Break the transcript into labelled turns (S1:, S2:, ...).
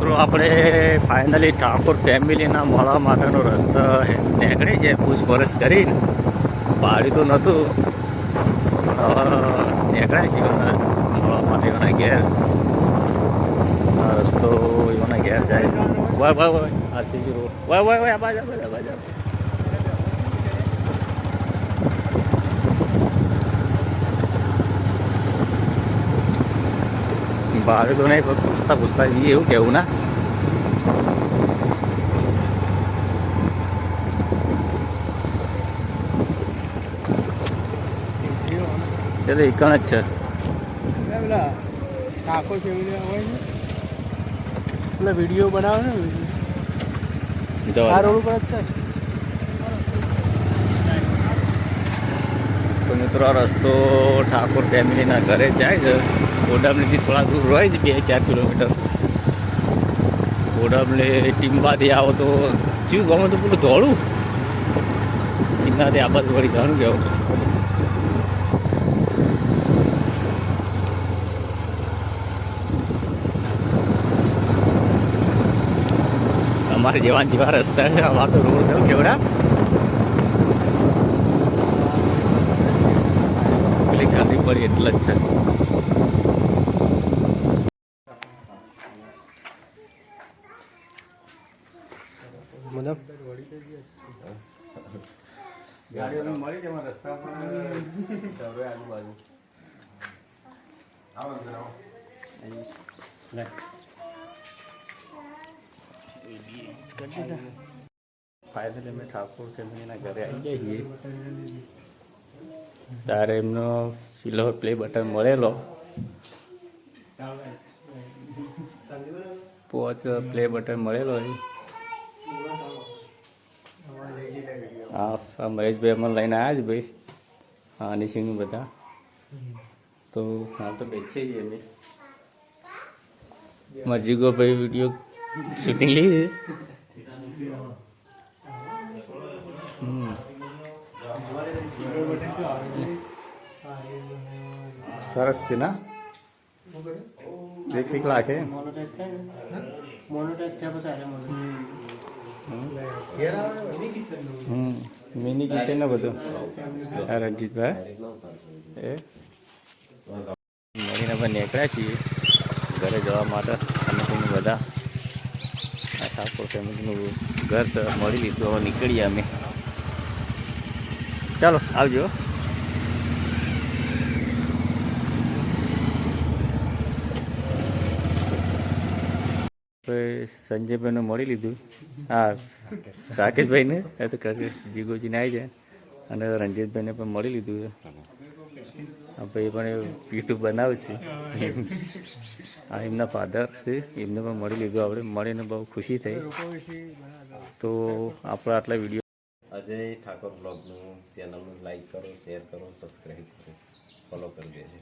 S1: મિત્રો આપણે ફાઇનલી ઠાકોર ફેમિલીના મળવા માટેનો રસ્તો નીકળી જાય પૂછપરછ કરીને. પાડી તો નહોતું નીકળ્યા છીએ મળવા માટે એના ઘેર. આ રસ્તો એના ઘેર જાય. Y Y Y RCG road Y Y Y બાજા બાજા બાજા. ભાડે તો નહીં પૂછતા પૂછતા જઈએ એવું કેવું ના. એ તો એકણ જ છે.
S2: ઠાકોર ફેમિલી હોય છે એટલે વિડીયો બનાવે ને આ રોડ ઉપર જ છે.
S1: તો મિત્રો આ રસ્તો ઠાકોર ફેમિલીના ઘરે જાય છે. ઓડામલીથી થોડા દૂર હોય છે 2-4 કિલોમીટર. ઓડામલી ટીમ્બાથી આવો તો શું ગમે તો પેલું ધોળું એનાથી આ બાજુ વળી ઘણું કેવું. અમારે જેવા રસ્તા છે આવા તો રોડ થયો કેવડા પેલી ગાડી પડી એટલે જ છે.
S2: મતલબ
S1: ગાડીઓને મળી જાય રસ્તા પર આજુબાજુ. ફાઇનલી અમે ઠાકોર ફેમિલીના ઘરે આવી ગયા છીએ. તારે એમનો સિલ્વર પ્લે બટન મળેલો. 5 પ્લે બટન મળેલો. હા મહેશભાઈ અમને લઈને આવ્યા જ ભાઈ. હા નિશિંગ બધા તો હા તો બેસીએ છીએ અમે. મરજીગો ભાઈ વિડીયો શૂટિંગ લીધી. સરસ છે ના. એક લાખે મિની કિચન ને બધું. રણજીતભાઈ એ મળીને પણ નીકળ્યા છીએ ઘરે જવા માટે. અમે બધા આ ઠાકોર ફેમિલીનું ઘર મળી લીધું. હવે નીકળીએ અમે. ચાલો આવજો. સંજયભાઈને મળી લીધું. હા રાકેશભાઈને તો જીગોજીને આવી જાય. અને રણજીતભાઈને પણ મળી લીધું છે. ભાઈ પણ યુટ્યુબ બનાવશે. હા એમના ફાધર છે એમને પણ મળી લીધું. આપણે મળીને બહુ ખુશી થઈ. તો આપણે આટલા વિડીયો
S3: અજય ઠાકોર બ્લોગનું ચેનલનું લાઈક કરો, શેર કરો, સબસ્ક્રાઈબ કરો, ફોલો કરી દેજો.